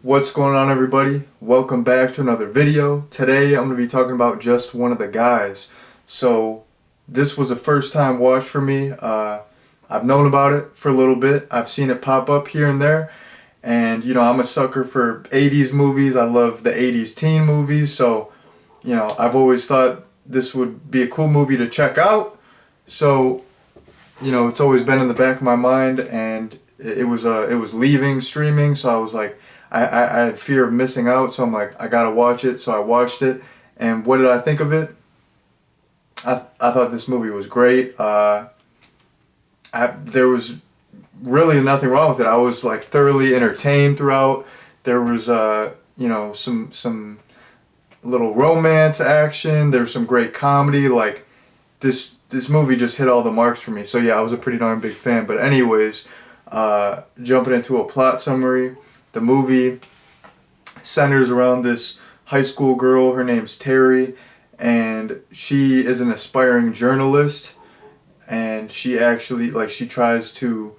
What's going on, everybody? Welcome back to another video. Today I'm going to be talking about Just One of the Guys. So this was a first time watch for me. I've known about it for a little bit. I've seen it pop up here and there. And I'm a sucker for 80s movies. I love the 80s teen movies. So I've always thought this would be a cool movie to check out. So it's always been in the back of my mind, and it was leaving streaming, so I was like, I had fear of missing out, so I'm like, I gotta watch it. So I watched it, and what did I think of it? I thought this movie was great. There was really nothing wrong with it. I was like thoroughly entertained throughout. There was some little romance action. There was some great comedy. Like this movie just hit all the marks for me. So yeah, I was a pretty darn big fan. But anyways, jumping into a plot summary, the movie centers around this high school girl. Her name's Terry, and she is an aspiring journalist. And she actually she tries to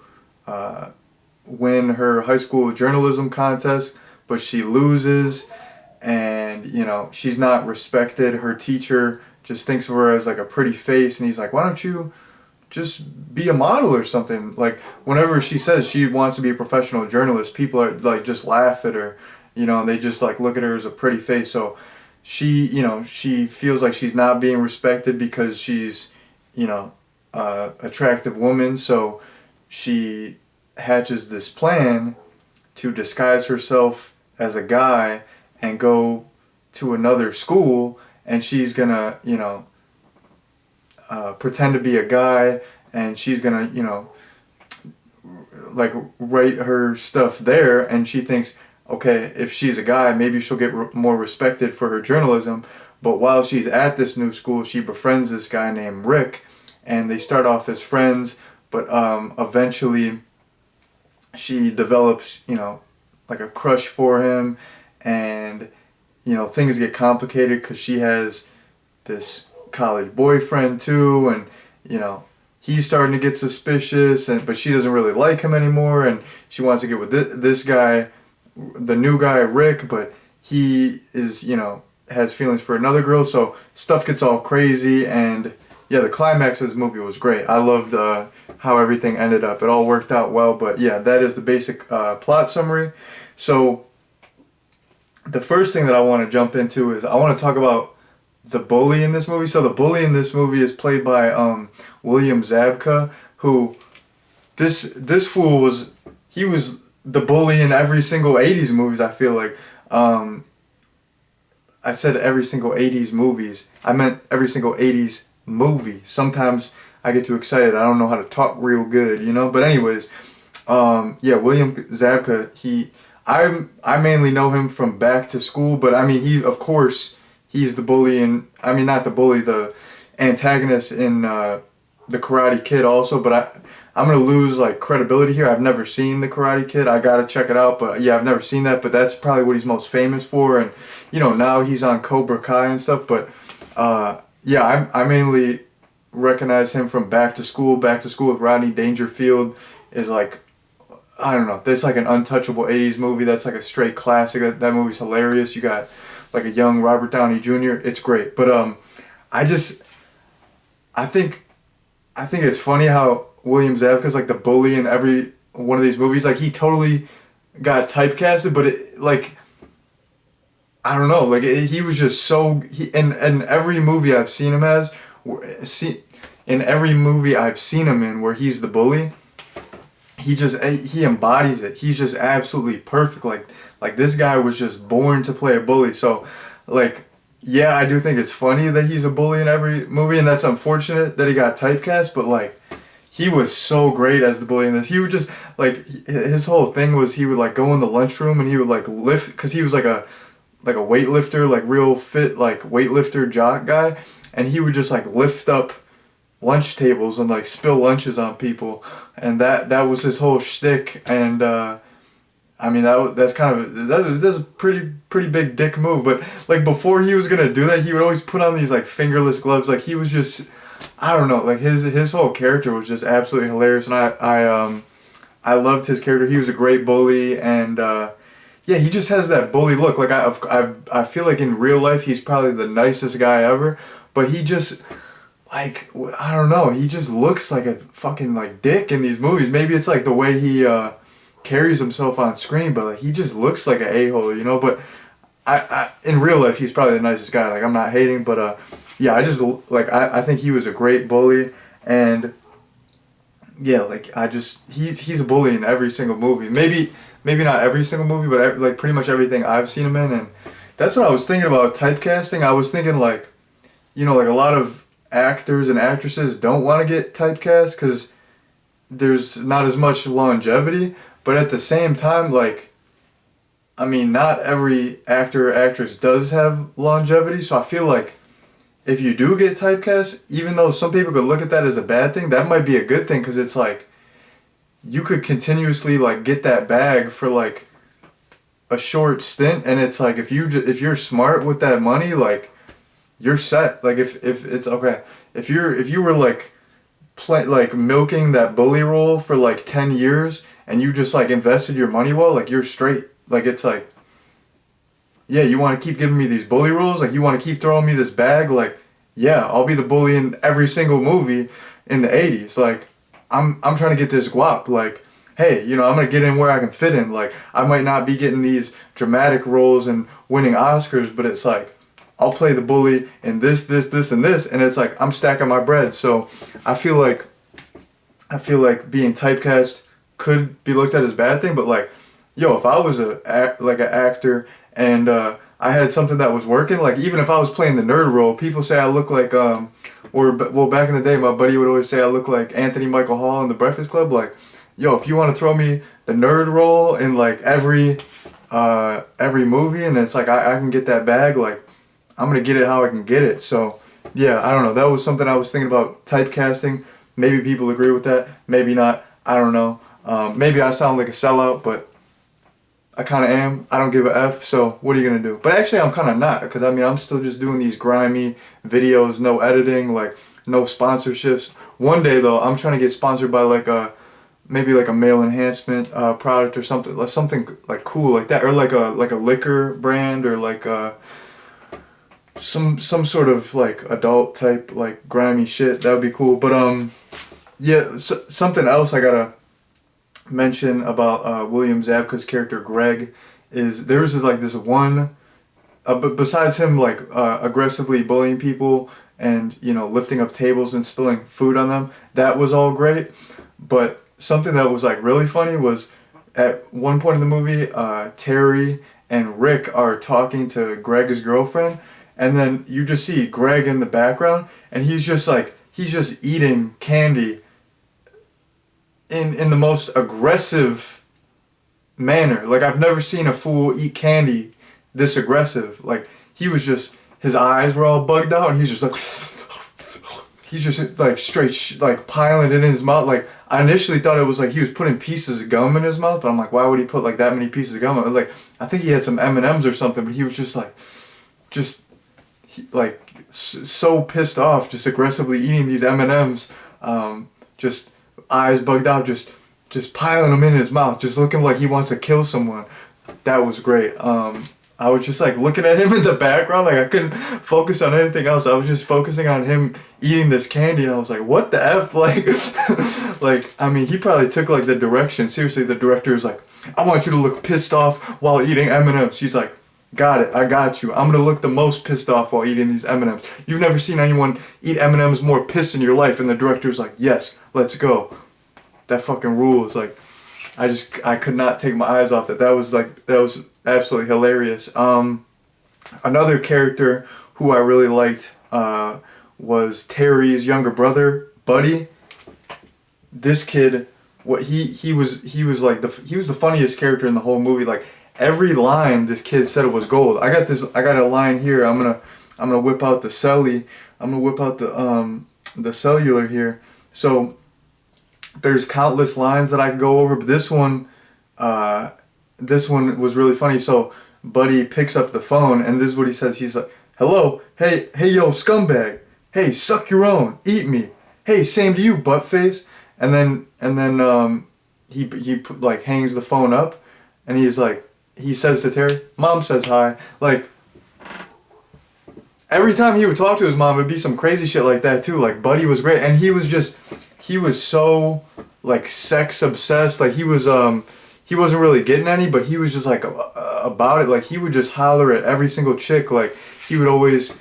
win her high school journalism contest, but she loses, and she's not respected. Her teacher just thinks of her as like a pretty face, and he's like, why don't you just be a model or something? Like, whenever she says she wants to be a professional journalist, people are like just laugh at her, and they just like look at her as a pretty face. So she feels like she's not being respected because she's attractive woman. So she hatches this plan to disguise herself as a guy and go to another school, and she's gonna pretend to be a guy, and she's gonna like write her stuff there, and she thinks, okay, if she's a guy, maybe she'll get more respected for her journalism. But while she's at this new school, she befriends this guy named Rick, and they start off as friends, but eventually she develops like a crush for him, and things get complicated because she has this college boyfriend too, and he's starting to get suspicious, but she doesn't really like him anymore, and she wants to get with this guy, the new guy Rick, but he is has feelings for another girl. So stuff gets all crazy, and yeah, the climax of this movie was great. I loved how everything ended up. It all worked out well. But yeah, that is the basic plot summary. So the first thing that I want to jump into is I want to talk about the bully in this movie. So the bully in this movie is played by William Zabka, who this fool was the bully in every single 80s movies, I feel like. I said every single 80s movies. I meant every single 80s movie. Sometimes I get too excited. I don't know how to talk real good, But anyways, yeah, William Zabka, I mainly know him from Back to School, but I mean, he's the bully not the bully, the antagonist in The Karate Kid also, but I'm going to lose like credibility here. I've never seen The Karate Kid. I got to check it out, but yeah, I've never seen that, but that's probably what he's most famous for, and now he's on Cobra Kai and stuff, but yeah, I mainly recognize him from Back to School. Back to School with Rodney Dangerfield is like, I don't know, that's like an untouchable 80s movie. That's like a straight classic. That movie's hilarious. You got like a young Robert Downey Jr. It's great. But I think it's funny how William Zabka's like the bully in every one of these movies. Like, he totally got typecasted, but I don't know. Like, he was just so in every movie I've seen him in every movie I've seen him in where he's the bully, he embodies it. He's just absolutely perfect. Like this guy was just born to play a bully. So like, yeah, I do think it's funny that he's a bully in every movie, and that's unfortunate that he got typecast, but like, he was so great as the bully in this. He would just like, his whole thing was he would like go in the lunchroom and he would like lift, because he was like a weightlifter, like real fit, like weightlifter jock guy, and he would just like lift up lunch tables and like spill lunches on people, and that was his whole shtick. And I mean, that's kind of that's a pretty big dick move. But like, before he was gonna do that, he would always put on these like fingerless gloves. Like, he was just, I don't know, like his whole character was just absolutely hilarious, and I loved his character. He was a great bully, and Yeah, he just has that bully look. Like I feel like in real life he's probably the nicest guy ever, but he just like I don't know. He just looks like a fucking like dick in these movies. Maybe it's like the way he carries himself on screen, but like he just looks like an a-hole, you know. But I in real life he's probably the nicest guy. Like I'm not hating, but yeah, I just like I think he was a great bully, and yeah, like I just he's a bully in every single movie. Maybe not every single movie, but like pretty much everything I've seen him in, and that's what I was thinking about typecasting. I was thinking like, you know, like a lot of actors and actresses don't want to get typecast because there's not as much longevity, but at the same time, like, I mean, not every actor or actress does have longevity, so I feel like if you do get typecast, even though some people could look at that as a bad thing, that might be a good thing because it's like you could continuously like get that bag for like a short stint, and it's like if you're smart with that money, like you're set. Like if it's okay, if you were like like milking that bully role for like 10 years and you just like invested your money well, like you're straight. Like it's like, yeah, you want to keep giving me these bully roles, like you want to keep throwing me this bag, like yeah, I'll be the bully in every single movie in the 80s. Like I'm trying to get this guap. Like hey, you know, I'm gonna get in where I can fit in. Like I might not be getting these dramatic roles and winning Oscars, but it's like I'll play the bully in this, and this, and it's like I'm stacking my bread. So I feel like being typecast could be looked at as a bad thing, but like, yo, if I was like an actor and I had something that was working, like even if I was playing the nerd role, people say I look like well back in the day, my buddy would always say I look like Anthony Michael Hall in The Breakfast Club. Like, yo, if you want to throw me the nerd role in like every movie, and it's like I can get that bag, like I'm gonna get it how I can get it. So yeah, I don't know. That was something I was thinking about typecasting. Maybe people agree with that. Maybe not. I don't know. Maybe I sound like a sellout, but I kind of am. I don't give a F. So what are you gonna do? But actually, I'm kind of not, because I mean, I'm still just doing these grimy videos, no editing, like no sponsorships. One day though, I'm trying to get sponsored by like maybe like a male enhancement product or something, like something like cool like that, or like a liquor brand, or like some sort of like adult type like grimy shit. That would be cool. But yeah, something else I gotta mention about William Zabka's character Greg is there's like this one but besides him like aggressively bullying people and, you know, lifting up tables and spilling food on them, that was all great. But something that was like really funny was at one point in the movie, Terry and Rick are talking to Greg's girlfriend, and then you just see Greg in the background, and he's just eating candy in the most aggressive manner. Like I've never seen a fool eat candy this aggressive. Like he was just, his eyes were all bugged out, and he's just like he just like straight like piling it in his mouth. Like I initially thought it was like he was putting pieces of gum in his mouth, but I'm like, why would he put like that many pieces of gum? Like I think he had some M&Ms or something, but he was just like so pissed off, just aggressively eating these M&Ms, just eyes bugged out, just piling them in his mouth, just looking like he wants to kill someone. That was great. I was just like looking at him in the background, like I couldn't focus on anything else. I was just focusing on him eating this candy, and I was like, what the F? Like, like, I mean, he probably took like the direction. Seriously, the director is like, I want you to look pissed off while eating M&Ms. He's like, got it, I got you. I'm gonna look the most pissed off while eating these M&Ms. You've never seen anyone eat M&Ms more pissed in your life, and the director's like, yes, let's go. That fucking rules. Like, I could not take my eyes off that. That was absolutely hilarious. Another character who I really liked was Terry's younger brother, Buddy. This kid, he was the funniest character in the whole movie. Like every line this kid said it was gold. I got a line here. I'm gonna whip out the celly. I'm gonna whip out the cellular here. So there's countless lines that I could go over, but this one was really funny. So Buddy picks up the phone, and this is what he says. He's like, hello, hey yo, scumbag, hey, suck your own, eat me, hey, same to you, buttface. And then he like hangs the phone up, and he's like, he says to Terry, "Mom says hi." Like, every time he would talk to his mom, it'd be some crazy shit like that too. Like, Buddy was great, and he was so like sex obsessed. Like, he wasn't really getting any, but he was just like about it. Like, he would just holler at every single chick. Like, he would always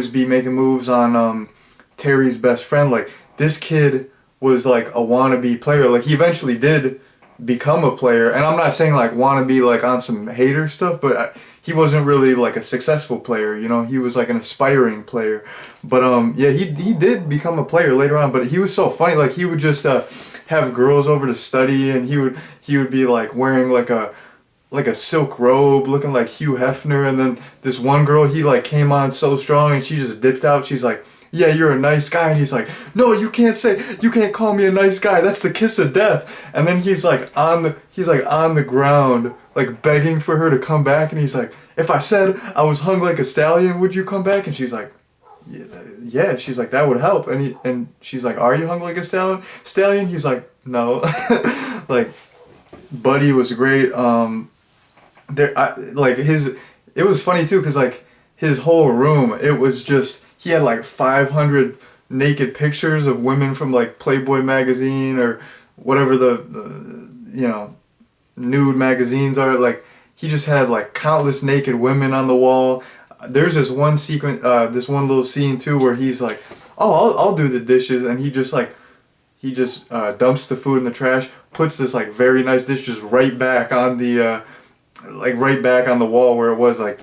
be making moves on Terry's best friend. Like, this kid was like a wannabe player. Like, he eventually did become a player, and I'm not saying like wannabe like on some hater stuff, but he wasn't really like a successful player. You know, he was like an aspiring player. But yeah, he did become a player later on. But he was so funny. Like, he would just have girls over to study, and he would be like wearing like a silk robe, looking like Hugh Hefner. And then this one girl, he like came on so strong, and she just dipped out. She's like, "Yeah, you're a nice guy." And he's like, "No, you can't call me a nice guy. That's the kiss of death." And then he's like on the ground, like begging for her to come back. And he's like, "If I said I was hung like a stallion, would you come back?" And she's like, "Yeah." She's like, "That would help." And she's like, "Are you hung like a stallion?" He's like, "No." Like, Buddy was great. It was funny too, cause like his whole room, it was just, he had like 500 naked pictures of women from like Playboy magazine or whatever the nude magazines are. Like, he just had like countless naked women on the wall. There's this one sequence, this one little scene too, where he's like, "Oh, I'll do the dishes," and he just dumps the food in the trash, puts this like very nice dish just right back on the right back on the wall where it was. Like,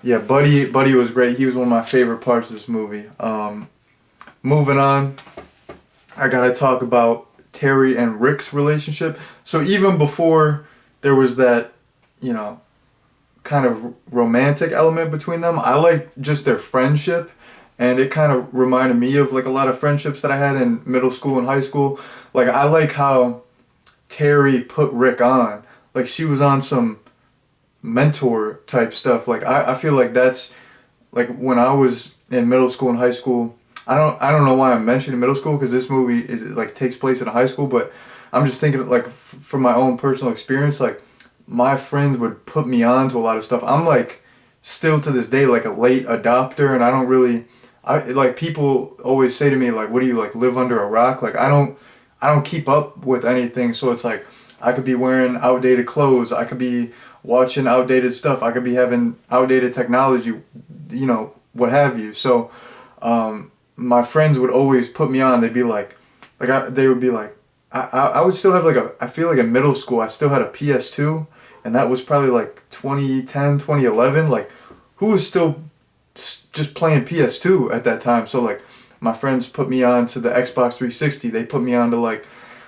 yeah, Buddy was great. He was one of my favorite parts of this movie. Moving on, I gotta talk about Terry and Rick's relationship. So even before there was that, kind of romantic element between them, I liked just their friendship, and it kind of reminded me of like a lot of friendships that I had in middle school and high school. Like, I like how Terry put Rick on. Like, she was on some mentor type stuff. Like, I feel like that's like when I was in middle school and high school. I don't know why I'm mentioning middle school, because this movie is like takes place in high school, but I'm just thinking like from my own personal experience, like my friends would put me on to a lot of stuff. I'm like still to this day like a late adopter, and I don't really, I like, people always say to me like, "What do you like, live under a rock?" Like, I don't keep up with anything, so it's like I could be wearing outdated clothes, I could be watching outdated stuff, I could be having outdated technology, what have you. So my friends would always put me on. They'd be like they would be like, I would still have like I feel like in middle school I still had a PS2, and that was probably like 2010, 2011. Like, who was still just playing PS2 at that time? So like my friends put me on to the Xbox 360. They put me on to like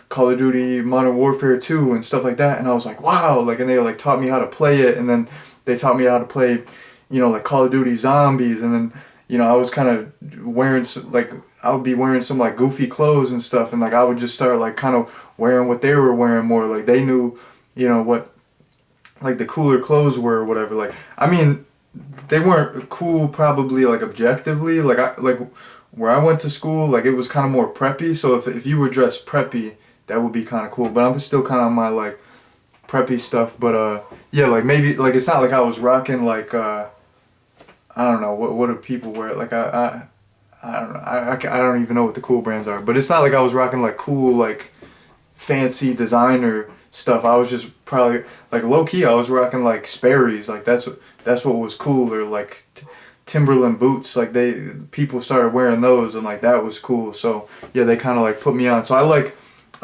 Call of Duty Modern Warfare 2 and stuff like that, and I was like, wow. Like, and they like taught me how to play it, and then they taught me how to play, like Call of Duty Zombies, and then I was kind of wearing like, I would be wearing some like goofy clothes and stuff, and like I would just start like kind of wearing what they were wearing more. Like, they knew, what like the cooler clothes were or whatever. Like, I mean, they weren't cool probably like objectively. Like, where I went to school, like, it was kind of more preppy. So if you were dressed preppy, that would be kind of cool. But I'm still kind of on my like preppy stuff. But yeah, like, maybe like it's not like I was rocking like I don't know, what do people wear? Like, I don't know. I don't even know what the cool brands are. But it's not like I was rocking like cool like fancy designer stuff. I was just probably like low key. I was rocking like Sperry's. Like, that's what was cool. Or like Timberland boots. Like, people started wearing those, and like that was cool. So yeah, they kind of like put me on. So I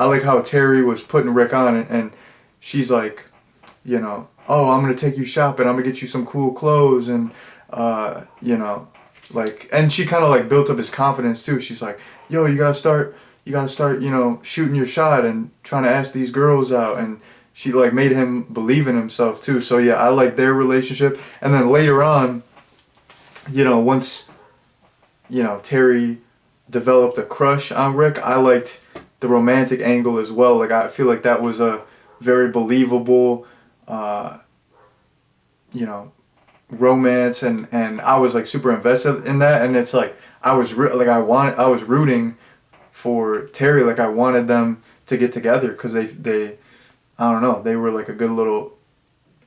like how Terry was putting Rick on, and she's like, "Oh, I'm gonna take you shopping. I'm gonna get you some cool clothes," and like, and she kind of like built up his confidence too. She's like, "Yo, you gotta start, shooting your shot and trying to ask these girls out," and she like made him believe in himself too. So yeah, I like their relationship. And then later on, once Terry developed a crush on Rick, I liked the romantic angle as well. Like, I feel like that was a very believable romance, and I was like super invested in that. And it's like I was rooting for Terry. Like, I wanted them to get together, because they I don't know, they were like a good little,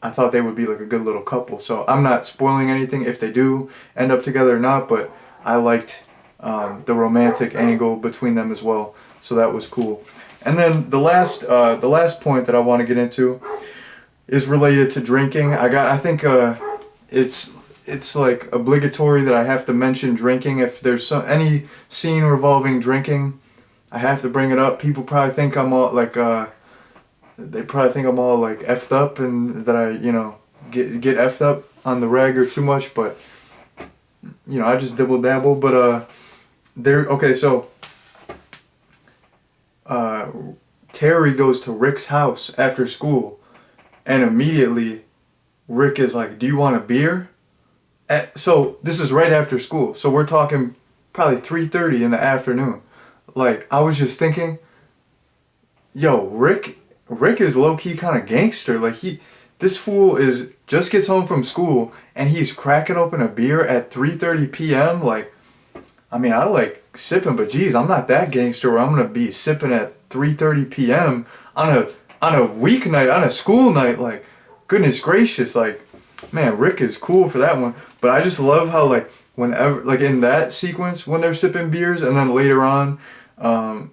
I thought they would be like a good little couple. So I'm not spoiling anything if they do end up together or not, but I liked the romantic angle between them as well. So that was cool. And then the last point that I want to get into is related to drinking. I think it's like obligatory that I have to mention drinking. If there's any scene revolving drinking, I have to bring it up. People probably think I'm all like they probably think I'm all like effed up and that I, get effed up on the reg or too much, but I just dibble dabble. But so Terry goes to Rick's house after school, and immediately Rick is like, "Do you want a beer?" So this is right after school. So we're talking probably 3:30 in the afternoon. Like, I was just thinking, yo, Rick is low-key kind of gangster. Like, this fool just gets home from school and he's cracking open a beer at 3:30 p.m. Like, I mean, I like sipping, but geez, I'm not that gangster where I'm gonna be sipping at 3:30 p.m. on a weeknight, on a school night. Like, goodness gracious, like, man, Rick is cool for that one. But I just love how, like, whenever, like, in that sequence when they're sipping beers, and then later on,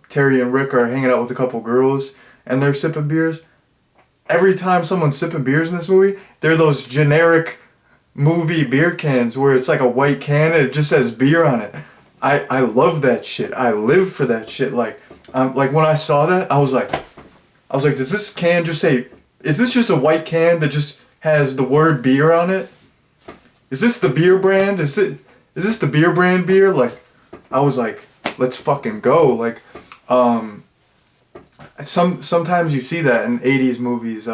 Terry and Rick are hanging out with a couple girls and they're sipping beers. Every time someone's sipping beers in this movie, they're those generic movie beer cans where it's like a white can and it just says beer on it. I love that shit. I live for that shit. Like when I saw that, I was like, does this can just say, is this just a white can that just has the word beer on it? Is this the beer brand? Is this the beer brand beer? Like, I was like, let's fucking go. Like, sometimes you see that in 80s movies,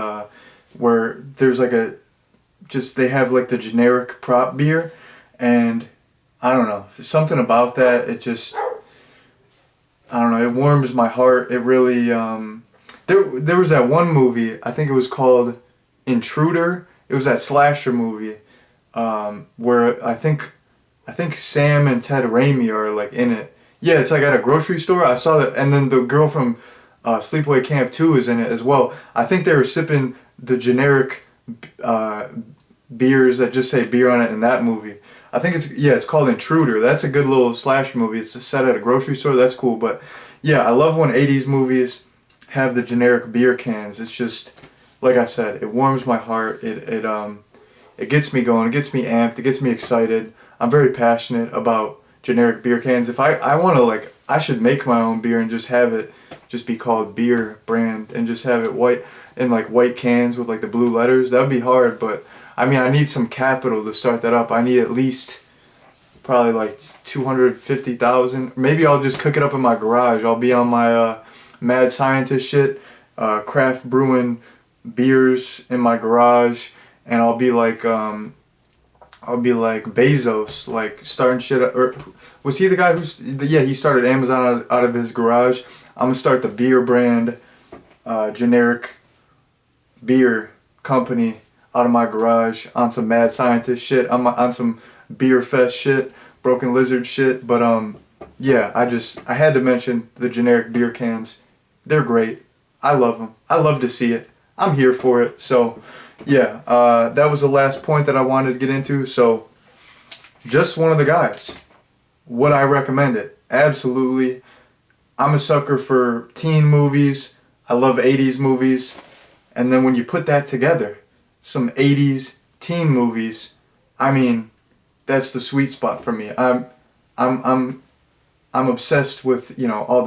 where there's like they have like the generic prop beer, and I don't know, there's something about that, it just, I don't know, it warms my heart. It really, there was that one movie, I think it was called Intruder. It was that slasher movie, where I think Sam and Ted Raimi are like in it. Yeah, it's like at a grocery store. I saw that, and then the girl from Sleepaway Camp 2 is in it as well. I think they were sipping the generic beers that just say beer on it in that movie. I think it's called Intruder. That's a good little slasher movie. It's set at a grocery store. That's cool. But yeah, I love when 80s movies have the generic beer cans. It's just, like I said, it warms my heart. It gets me going. It gets me amped. It gets me excited. I'm very passionate about generic beer cans. If I want to, like, I should make my own beer and just have it just be called beer brand and just have it white in like white cans with like the blue letters. That would be hard, but I mean, I need some capital to start that up. I need at least probably like 250,000. Maybe I'll just cook it up in my garage. I'll be on my mad scientist shit, craft brewing beers in my garage, and I'll be like Bezos, like starting shit. Or was he the guy he started Amazon out of his garage? I'm gonna start the beer brand, generic beer company out of my garage on some mad scientist shit. I'm on some beer fest shit, Broken Lizard shit. But yeah, I had to mention the generic beer cans. They're great. I love them. I love to see it. I'm here for it. So yeah, that was the last point that I wanted to get into. So just one of the guys. Would I recommend it? Absolutely. I'm a sucker for teen movies. I love 80s movies. And then when you put that together, some 80s teen movies, I mean, that's the sweet spot for me. I'm obsessed with, all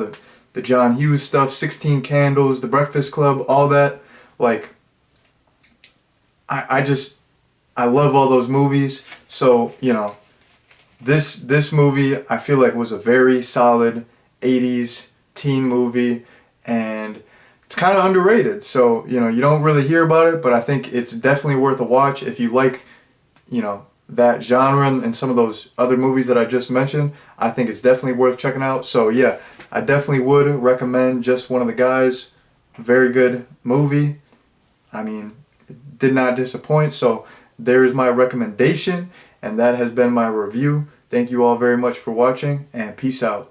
the John Hughes stuff, 16 Candles, The Breakfast Club, all that. Like, I love all those movies. So, this movie I feel like was a very solid 80s teen movie, and it's kind of underrated. So, you don't really hear about it, but I think it's definitely worth a watch if you like, that genre and some of those other movies that I just mentioned. I think it's definitely worth checking out. So yeah, I definitely would recommend Just One of the Guys. Very good movie. I mean, it did not disappoint. So there's my recommendation, and that has been my review. Thank you all very much for watching, and peace out.